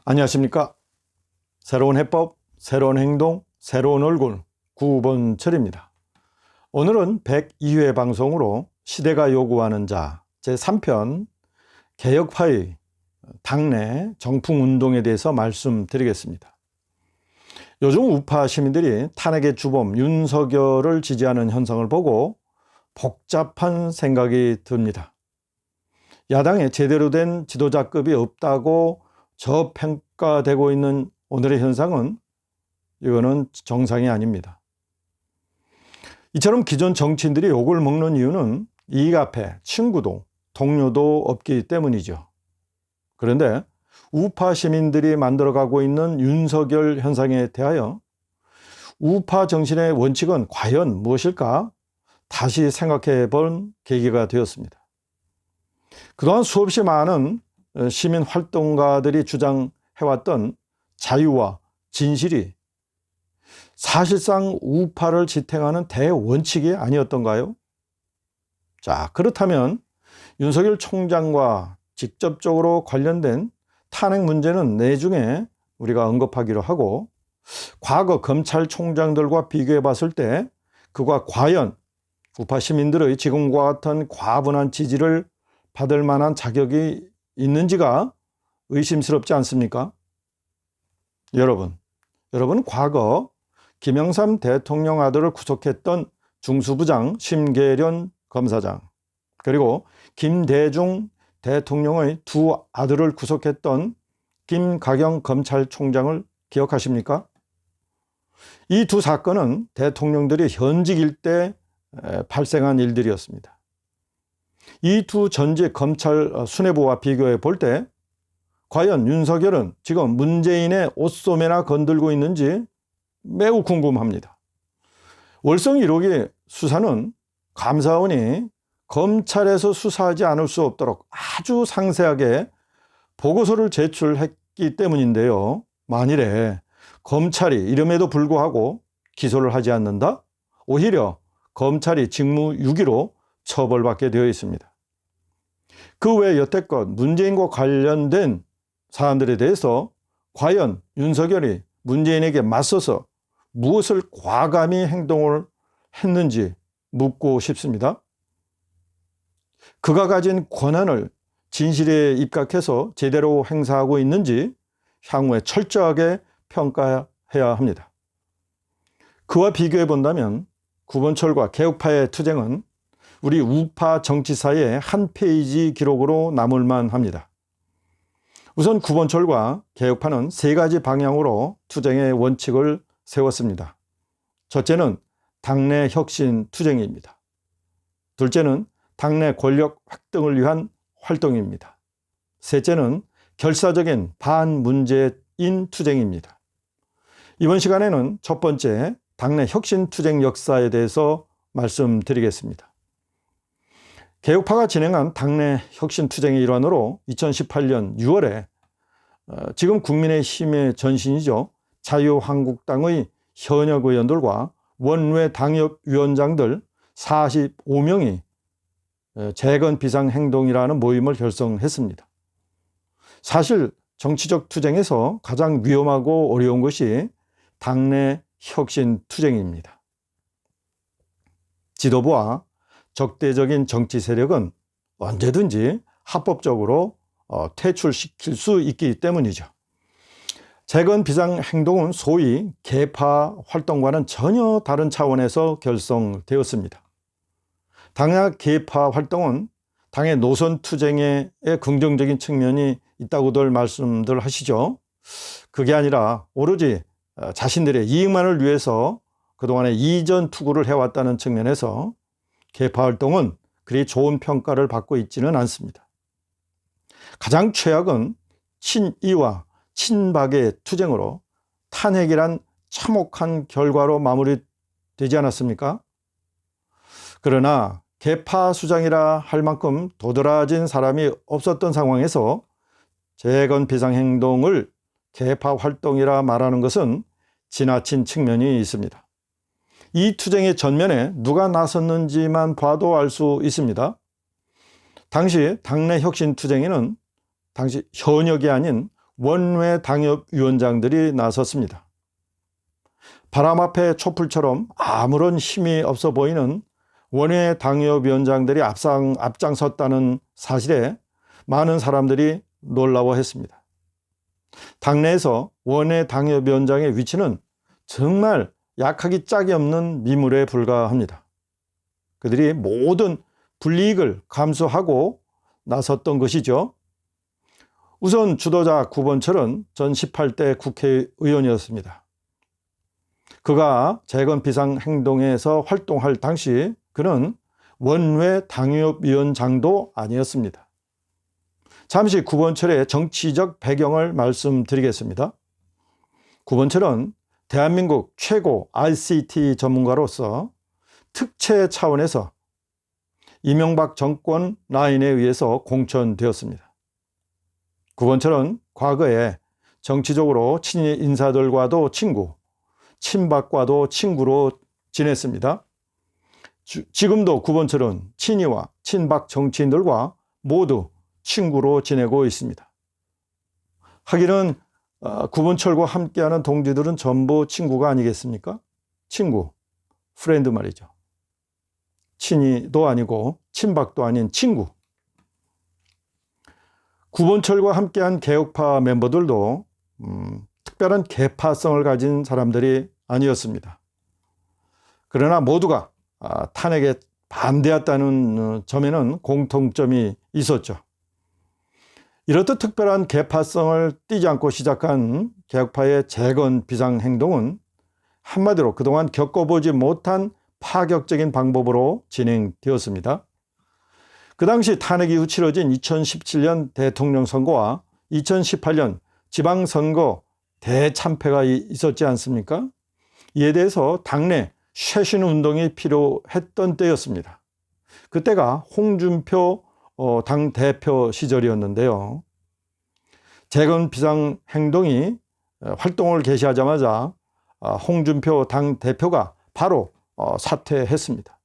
안녕하십니까. 새로운 해법, 새로운 행동, 새로운 얼굴 9번철입니다. 오늘은 102회 방송으로 시대가 요구하는 자 제3편 개혁파의 당내 정풍운동에 대해서 말씀드리겠습니다. 요즘 우파 시민들이 탄핵의 주범 윤석열을 지지하는 현상을 보고 복잡한 생각이 듭니다. 야당에 제대로 된 지도자급이 없다고 저평가되고 있는 오늘의 현상은 이거는 정상이 아닙니다. 이처럼 기존 정치인들이 욕을 먹는 이유는 이익 앞에 친구도 동료도 없기 때문이죠. 그런데 우파 시민들이 만들어가고 있는 윤석열 현상에 대하여 우파 정신의 원칙은 과연 무엇일까? 다시 생각해 본 계기가 되었습니다. 그동안 수없이 많은 시민 활동가들이 주장해왔던 자유와 진실이 사실상 우파를 지탱하는 대원칙이 아니었던가요? 자, 그렇다면 윤석열 총장과 직접적으로 관련된 탄핵 문제는 내중에 우리가 언급하기로 하고, 과거 검찰총장들과 비교해 봤을 때 그가 과연 우파 시민들의 지금과 같은 과분한 지지를 받을 만한 자격이 있는지가 의심스럽지 않습니까? 여러분 과거 김영삼 대통령 아들을 구속했던 중수부장 심계련 검사장, 그리고 김대중 대통령의 두 아들을 구속했던 김가경 검찰총장을 기억하십니까? 이 두 사건은 대통령들이 현직일 때 발생한 일들이었습니다. 이 두 전직 검찰 수뇌부와 비교해 볼 때 과연 윤석열은 지금 문재인의 옷소매나 건들고 있는지 매우 궁금합니다. 월성 1호기 수사는 감사원이 검찰에서 수사하지 않을 수 없도록 아주 상세하게 보고서를 제출했기 때문인데요. 만일에 검찰이 이름에도 불구하고 기소를 하지 않는다? 오히려 검찰이 직무유기로 처벌받게 되어 있습니다. 그 외 여태껏 문재인과 관련된 사안들에 대해서 과연 윤석열이 문재인에게 맞서서 무엇을 과감히 행동을 했는지 묻고 싶습니다. 그가 가진 권한을 진실에 입각해서 제대로 행사하고 있는지 향후에 철저하게 평가해야 합니다. 그와 비교해 본다면 구본철과 개혁파의 투쟁은 우리 우파 정치사의 한 페이지 기록으로 남을 만합니다. 우선 구본철과 개혁파는 세 가지 방향으로 투쟁의 원칙을 세웠습니다. 첫째는 당내 혁신 투쟁입니다. 둘째는 당내 권력 확등을 위한 활동입니다. 셋째는 결사적인 반문재인 투쟁입니다. 이번 시간에는 첫 번째 당내 혁신 투쟁 역사에 대해서 말씀드리겠습니다. 개혁파가 진행한 당내 혁신 투쟁의 일환으로 2018년 6월에 지금 국민의힘의 전신이죠. 자유한국당의 현역 의원들과 원외 당협위원장들 45명이 재건 비상행동이라는 모임을 결성했습니다. 사실 정치적 투쟁에서 가장 위험하고 어려운 것이 당내 혁신 투쟁입니다. 지도부와 적대적인 정치 세력은 언제든지 합법적으로 퇴출시킬 수 있기 때문이죠. 재건 비상행동은 소위 개파 활동과는 전혀 다른 차원에서 결성되었습니다. 당약 개파 활동은 당의 노선 투쟁에 긍정적인 측면이 있다고들 말씀들 하시죠. 그게 아니라 오로지 자신들의 이익만을 위해서 그동안에 이전 투구를 해왔다는 측면에서 개파 활동은 그리 좋은 평가를 받고 있지는 않습니다. 가장 최악은 친이와 친박의 투쟁으로 탄핵이란 참혹한 결과로 마무리되지 않았습니까? 그러나 개파 수장이라 할 만큼 도드라진 사람이 없었던 상황에서 재건 비상행동을 개파 활동이라 말하는 것은 지나친 측면이 있습니다. 이 투쟁의 전면에 누가 나섰는지만 봐도 알 수 있습니다. 당시 당내 혁신 투쟁에는 당시 현역이 아닌 원외 당협위원장들이 나섰습니다. 바람 앞에 촛불처럼 아무런 힘이 없어 보이는 원외 당협위원장들이 앞장섰다는 사실에 많은 사람들이 놀라워했습니다. 당내에서 원외 당협위원장의 위치는 정말 약하기 짝이 없는 미물에 불과합니다. 그들이 모든 불이익을 감수하고 나섰던 것이죠. 우선 주도자 구본철은 전 18대 국회의원이었습니다. 그가 재건 비상행동에서 활동할 당시 그는 원외 당협위원장도 아니었습니다. 잠시 구본철의 정치적 배경을 말씀드리겠습니다. 구본철은 대한민국 최고 ICT 전문가로서 특채 차원에서 이명박 정권 라인에 의해서 공천되었습니다. 구본철은 과거에 정치적으로 친일 인사들과도 친구, 친박과도 친구로 지냈습니다. 지금도 구본철은 친이와 친박 정치인들과 모두 친구로 지내고 있습니다. 하기는 구본철과 함께하는 동지들은 전부 친구가 아니겠습니까? 친구, 프렌드 말이죠. 친이도 아니고 친박도 아닌 친구. 구본철과 함께한 개혁파 멤버들도 특별한 계파성을 가진 사람들이 아니었습니다. 그러나 모두가 탄핵에 반대했다는 점에는 공통점이 있었죠. 이렇듯 특별한 계파성을 띠지 않고 시작한 개혁파의 재건 비상행동은 한마디로 그동안 겪어보지 못한 파격적인 방법으로 진행되었습니다. 그 당시 탄핵 이후 치러진 2017년 대통령 선거와 2018년 지방선거 대참패가 있었지 않습니까? 이에 대해서 당내 쇄신 운동이 필요했던 때였습니다. 그때가 홍준표 당대표 시절이었는데요. 재건 비상행동이 활동을 개시하자마자 홍준표 당대표가 바로 사퇴했습니다.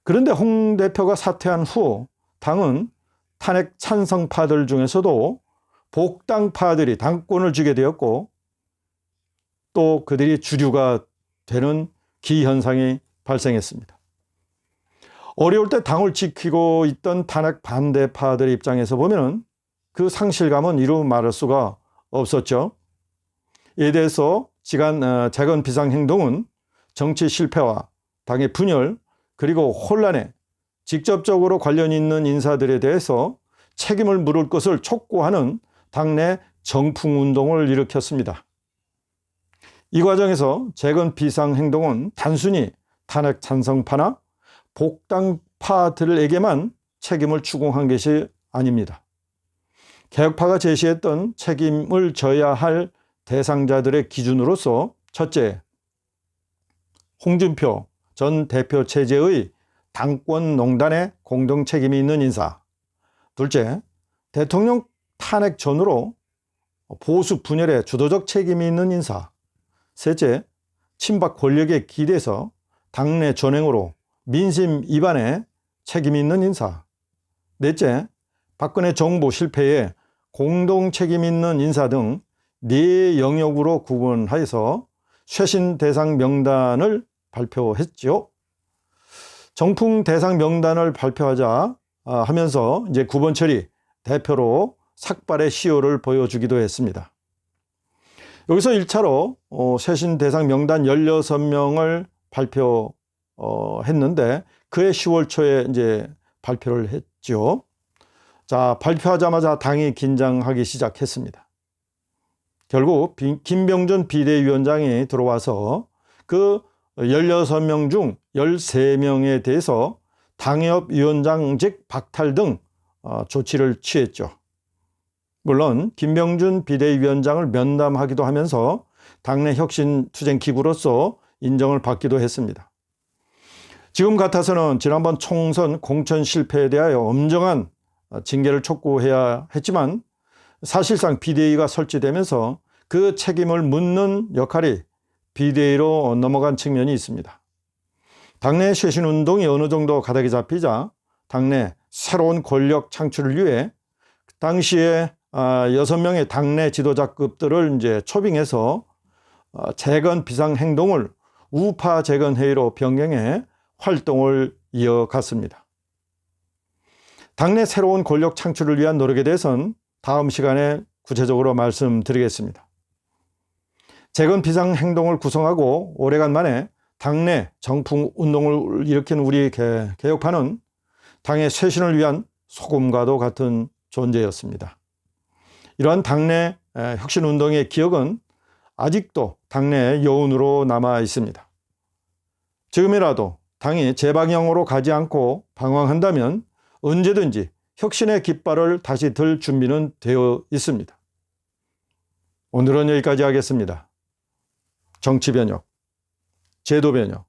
그런데 홍 대표가 사퇴한 후 당은 탄핵 찬성파들 중에서도 복당파들이 당권을 쥐게 되었고 또 그들이 주류가 되는 기현상이 발생했습니다. 어려울 때 당을 지키고 있던 탄핵 반대파들의 입장에서 보면 그 상실감은 이루 말할 수가 없었죠. 이에 대해서 재건 비상행동은 정치 실패와 당의 분열 그리고 혼란에 직접적으로 관련 있는 인사들에 대해서 책임을 물을 것을 촉구하는 당내 정풍운동을 일으켰습니다. 이 과정에서 재건 비상행동은 단순히 탄핵 찬성파나 복당파들에게만 책임을 추궁한 것이 아닙니다. 개혁파가 제시했던 책임을 져야 할 대상자들의 기준으로서 첫째, 홍준표 전 대표 체제의 당권농단에 공동 책임이 있는 인사. 둘째, 대통령 탄핵 전후로 보수 분열에 주도적 책임이 있는 인사. 셋째, 친박 권력에 기대서 당내 전횡으로 민심 위반에 책임이 있는 인사. 넷째, 박근혜 정부 실패에 공동 책임 있는 인사 등 네 영역으로 구분하여서 쇄신 대상 명단을 발표했죠. 정풍 대상 명단을 발표하자 하면서 이제 구본철이 대표로 삭발의 시효를 보여주기도 했습니다. 여기서 1차로 쇄신 대상 명단 16명을 발표했는데 그해 10월 초에 이제 발표를 했죠. 자, 발표하자마자 당이 긴장하기 시작했습니다. 결국 김병준 비대위원장이 들어와서 그 16명 중 13명에 대해서 당협위원장직 박탈 등 조치를 취했죠. 물론 김병준 비대위원장을 면담하기도 하면서 당내 혁신 투쟁 기구로서 인정을 받기도 했습니다. 지금 같아서는 지난번 총선 공천 실패에 대하여 엄정한 징계를 촉구해야 했지만 사실상 비대위가 설치되면서 그 책임을 묻는 역할이 비대위로 넘어간 측면이 있습니다. 당내 쇄신 운동이 어느 정도 가닥이 잡히자 당내 새로운 권력 창출을 위해 당시에 6명의 당내 지도자급들을 이제 초빙해서 재건 비상 행동을 우파 재건 회의로 변경해 활동을 이어갔습니다. 당내 새로운 권력 창출을 위한 노력에 대해서는 다음 시간에 구체적으로 말씀드리겠습니다. 재건 비상 행동을 구성하고 오래간 만에 당내 정풍 운동을 일으킨 우리 개혁파는 당의 쇄신을 위한 소금과도 같은 존재였습니다. 이러한 당내 혁신운동의 기억은 아직도 당내 여운으로 남아 있습니다. 지금이라도 당이 재방향으로 가지 않고 방황한다면 언제든지 혁신의 깃발을 다시 들 준비는 되어 있습니다. 오늘은 여기까지 하겠습니다. 정치변혁, 제도변혁,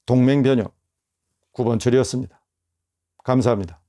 동맹변혁 9번철이었습니다. 감사합니다.